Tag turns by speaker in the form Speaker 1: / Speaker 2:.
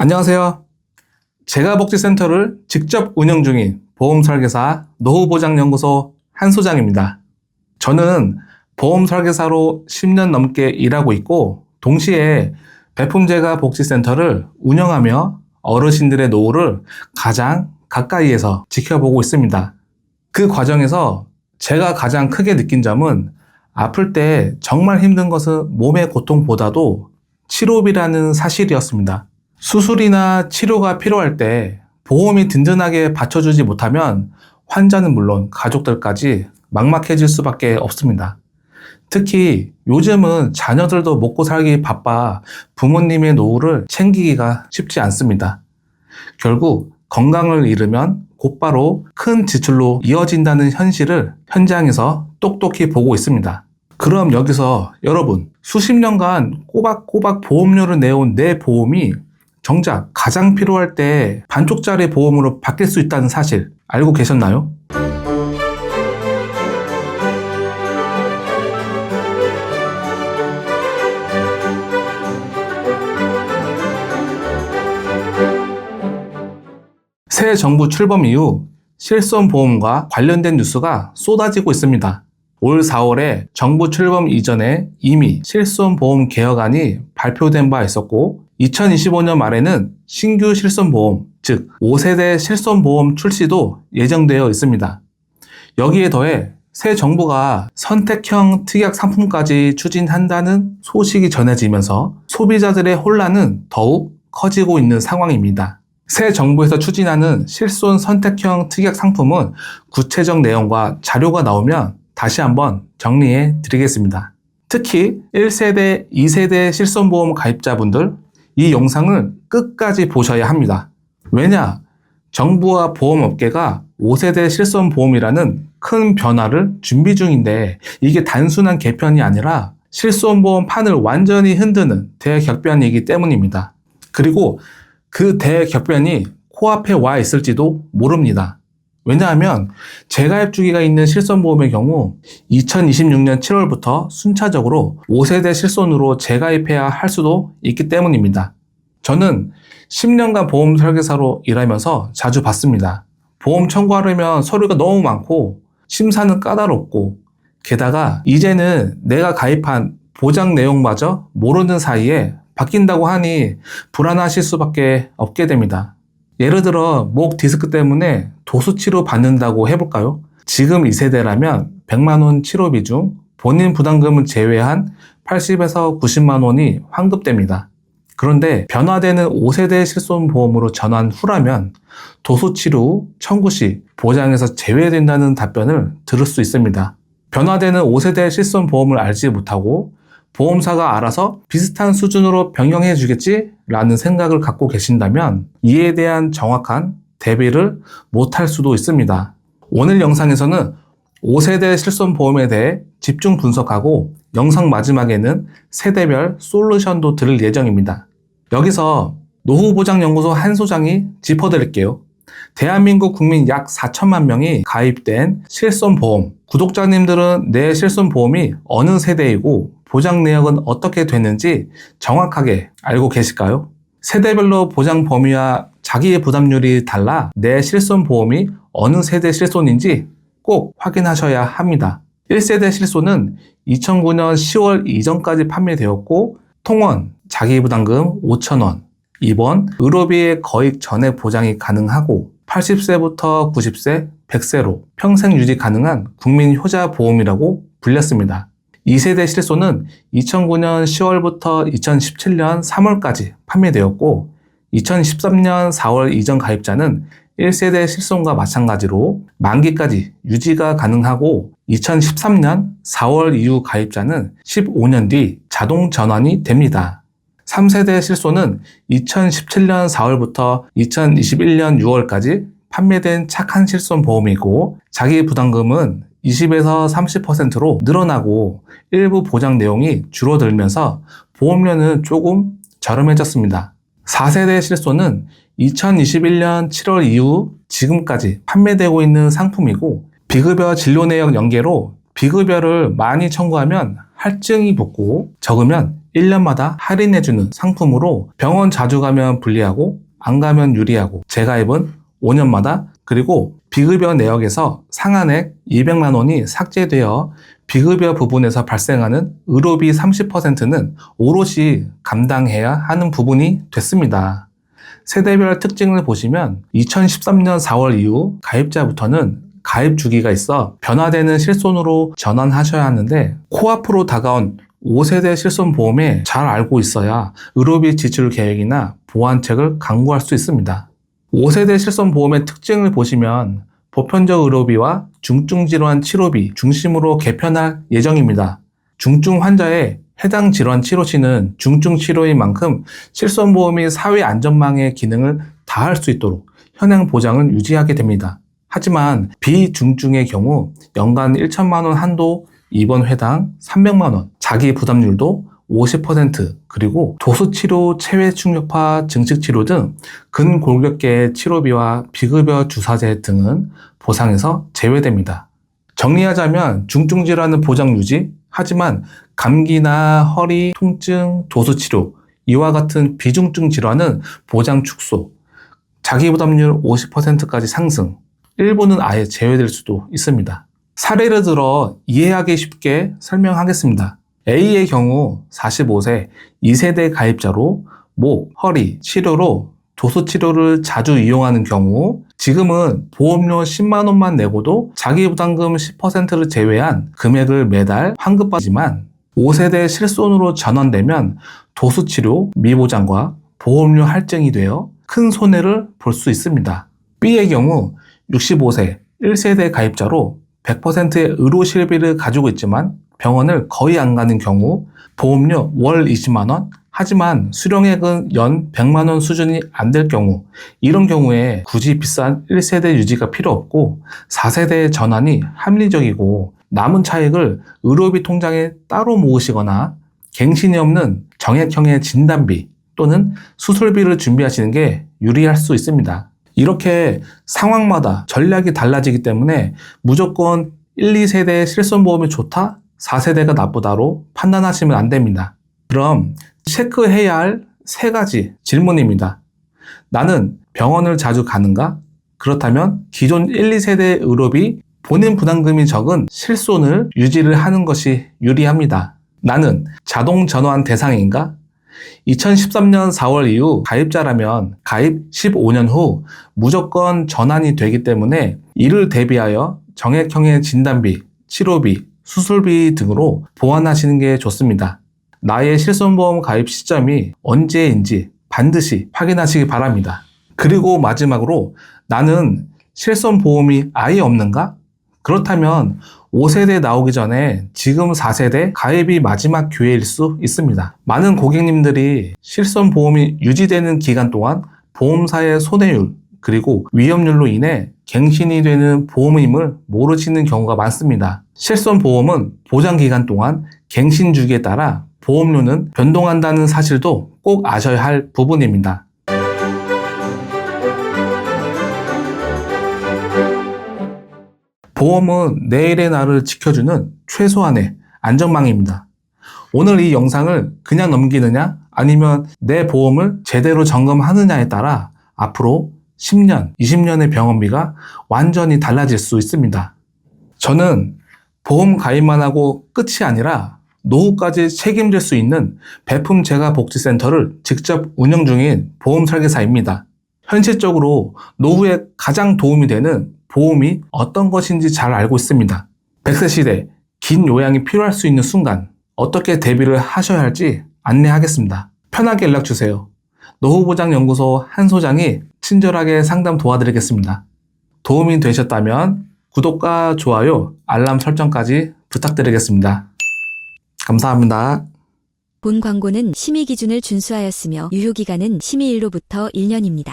Speaker 1: 안녕하세요. 재가복지센터를 직접 운영 중인 보험설계사 노후보장연구소 한소장입니다. 저는 보험설계사로 10년 넘게 일하고 있고 동시에 배품재가복지센터를 운영하며 어르신들의 노후를 가장 가까이에서 지켜보고 있습니다. 그 과정에서 제가 가장 크게 느낀 점은 아플 때 정말 힘든 것은 몸의 고통보다도 치료비라는 사실이었습니다. 수술이나 치료가 필요할 때 보험이 든든하게 받쳐주지 못하면 환자는 물론 가족들까지 막막해질 수밖에 없습니다. 특히 요즘은 자녀들도 먹고 살기 바빠 부모님의 노후를 챙기기가 쉽지 않습니다. 결국 건강을 잃으면 곧바로 큰 지출로 이어진다는 현실을 현장에서 똑똑히 보고 있습니다. 그럼 여기서 여러분, 수십 년간 꼬박꼬박 보험료를 내온 내 보험이 정작 가장 필요할 때 반쪽짜리 보험으로 바뀔 수 있다는 사실 알고 계셨나요? 새 정부 출범 이후 실손보험과 관련된 뉴스가 쏟아지고 있습니다. 올 4월에 정부 출범 이전에 이미 실손보험 개혁안이 발표된 바 있었고 2025년 말에는 신규 실손보험, 즉 5세대 실손보험 출시도 예정되어 있습니다. 여기에 더해 새 정부가 선택형 특약 상품까지 추진한다는 소식이 전해지면서 소비자들의 혼란은 더욱 커지고 있는 상황입니다. 새 정부에서 추진하는 실손 선택형 특약 상품은 구체적 내용과 자료가 나오면 다시 한번 정리해 드리겠습니다. 특히 1세대, 2세대 실손보험 가입자분들 이 영상을 끝까지 보셔야 합니다. 왜냐? 정부와 보험업계가 5세대 실손보험이라는 큰 변화를 준비 중인데 이게 단순한 개편이 아니라 실손보험 판을 완전히 흔드는 대격변이기 때문입니다. 그리고 그 대격변이 코앞에 와 있을지도 모릅니다. 왜냐하면 재가입 주기가 있는 실손보험의 경우 2026년 7월부터 순차적으로 5세대 실손으로 재가입해야 할 수도 있기 때문입니다. 저는 10년간 보험 설계사로 일하면서 자주 봤습니다. 보험 청구하려면 서류가 너무 많고 심사는 까다롭고 게다가 이제는 내가 가입한 보장 내용마저 모르는 사이에 바뀐다고 하니 불안하실 수밖에 없게 됩니다. 예를 들어 목 디스크 때문에 도수치료 받는다고 해볼까요? 지금 2세대라면 100만 원 치료비 중 본인 부담금은 제외한 80에서 90만 원이 환급됩니다. 그런데 변화되는 5세대 실손보험으로 전환 후라면 도수치료 후 청구 시 보장에서 제외된다는 답변을 들을 수 있습니다. 변화되는 5세대 실손보험을 알지 못하고 보험사가 알아서 비슷한 수준으로 병행해 주겠지? 라는 생각을 갖고 계신다면 이에 대한 정확한 대비를 못할 수도 있습니다. 오늘 영상에서는 5세대 실손보험에 대해 집중 분석하고 영상 마지막에는 세대별 솔루션도 들을 예정입니다. 여기서 노후보장연구소 한소장이 짚어드릴게요. 대한민국 국민 약 4천만 명이 가입된 실손보험, 구독자님들은 내 실손보험이 어느 세대이고 보장 내역은 어떻게 되는지 정확하게 알고 계실까요? 세대별로 보장 범위와 자기의 부담률이 달라 내 실손보험이 어느 세대 실손인지 꼭 확인하셔야 합니다. 1세대 실손은 2009년 10월 이전까지 판매되었고 통원, 자기부담금 5,000원, 입원, 의료비의 거액 전액 보장이 가능하고 80세부터 90세, 100세로 평생 유지 가능한 국민효자보험이라고 불렸습니다. 2세대 실손은 2009년 10월부터 2017년 3월까지 판매되었고 2013년 4월 이전 가입자는 1세대 실손과 마찬가지로 만기까지 유지가 가능하고 2013년 4월 이후 가입자는 15년 뒤 자동 전환이 됩니다. 3세대 실손은 2017년 4월부터 2021년 6월까지 판매된 착한 실손 보험이고 자기 부담금은 20에서 30%로 늘어나고 일부 보장 내용이 줄어들면서 보험료는 조금 저렴해졌습니다. 4세대 실손은 2021년 7월 이후 지금까지 판매되고 있는 상품이고 비급여 진료 내역 연계로 비급여를 많이 청구하면 할증이 붙고 적으면 1년마다 할인해주는 상품으로 병원 자주 가면 불리하고 안 가면 유리하고 재가입은 5년마다 그리고 비급여 내역에서 상한액 200만 원이 삭제되어 비급여 부분에서 발생하는 의료비 30%는 오롯이 감당해야 하는 부분이 됐습니다. 세대별 특징을 보시면 2013년 4월 이후 가입자부터는 가입 주기가 있어 변화되는 실손으로 전환하셔야 하는데 코앞으로 다가온 5세대 실손보험에 잘 알고 있어야 의료비 지출 계획이나 보완책을 강구할 수 있습니다. 5세대 실손보험의 특징을 보시면 보편적 의료비와 중증질환 치료비 중심으로 개편할 예정입니다. 중증 환자의 해당 질환 치료시는 중증 치료인 만큼 실손보험이 사회 안전망의 기능을 다할 수 있도록 현행 보장을 유지하게 됩니다. 하지만 비중증의 경우 연간 1천만 원 한도 입원 회당 300만 원, 자기 부담률도 50% 그리고 도수치료, 체외충격파, 증식치료 등 근골격계 치료비와 비급여 주사제 등은 보상에서 제외됩니다. 정리하자면 중증질환은 보장 유지, 하지만 감기나 허리, 통증, 도수치료 이와 같은 비중증 질환은 보장 축소, 자기 부담률 50%까지 상승, 일부는 아예 제외될 수도 있습니다. 사례를 들어 이해하기 쉽게 설명하겠습니다. A의 경우 45세 2세대 가입자로 목, 허리 치료로 도수치료를 자주 이용하는 경우 지금은 보험료 10만 원만 내고도 자기부담금 10%를 제외한 금액을 매달 환급받지만 5세대 실손으로 전환되면 도수치료 미보장과 보험료 할증이 되어 큰 손해를 볼 수 있습니다. B의 경우 65세 1세대 가입자로 100%의 의료실비를 가지고 있지만 병원을 거의 안 가는 경우 보험료 월 20만 원, 하지만 수령액은 연 100만 원 수준이 안 될 경우 이런 경우에 굳이 비싼 1세대 유지가 필요 없고 4세대 전환이 합리적이고 남은 차액을 의료비 통장에 따로 모으시거나 갱신이 없는 정액형의 진단비 또는 수술비를 준비하시는 게 유리할 수 있습니다. 이렇게 상황마다 전략이 달라지기 때문에 무조건 1, 2세대 실손보험이 좋다, 4세대가 나쁘다로 판단하시면 안 됩니다. 그럼 체크해야 할 3가지 질문입니다. 나는 병원을 자주 가는가? 그렇다면 기존 1, 2세대 의료비 본인 부담금이 적은 실손을 유지를 하는 것이 유리합니다. 나는 자동 전환 대상인가? 2013년 4월 이후 가입자라면 가입 15년 후 무조건 전환이 되기 때문에 이를 대비하여 정액형의 진단비, 치료비, 수술비 등으로 보완하시는 게 좋습니다. 나의 실손보험 가입 시점이 언제인지 반드시 확인하시기 바랍니다. 그리고 마지막으로 나는 실손보험이 아예 없는가? 그렇다면 5세대 나오기 전에 지금 4세대 가입이 마지막 기회일 수 있습니다. 많은 고객님들이 실손보험이 유지되는 기간 동안 보험사의 손해율 그리고 위험률로 인해 갱신이 되는 보험임을 모르시는 경우가 많습니다. 실손보험은 보장기간 동안 갱신 주기에 따라 보험료는 변동한다는 사실도 꼭 아셔야 할 부분입니다. 보험은 내일의 나를 지켜주는 최소한의 안전망입니다. 오늘 이 영상을 그냥 넘기느냐 아니면 내 보험을 제대로 점검하느냐에 따라 앞으로 10년, 20년의 병원비가 완전히 달라질 수 있습니다. 저는 보험 가입만 하고 끝이 아니라 노후까지 책임질 수 있는 배품재가복지센터를 직접 운영 중인 보험 설계사입니다. 현실적으로 노후에 가장 도움이 되는 보험이 어떤 것인지 잘 알고 있습니다. 100세 시대 긴 요양이 필요할 수 있는 순간 어떻게 대비를 하셔야 할지 안내하겠습니다. 편하게 연락주세요. 노후보장연구소 한 소장이 친절하게 상담 도와드리겠습니다. 도움이 되셨다면 구독과 좋아요, 알람 설정까지 부탁드리겠습니다. 감사합니다.
Speaker 2: 본 광고는 심의 기준을 준수하였으며 유효기간은 심의일로부터 1년입니다.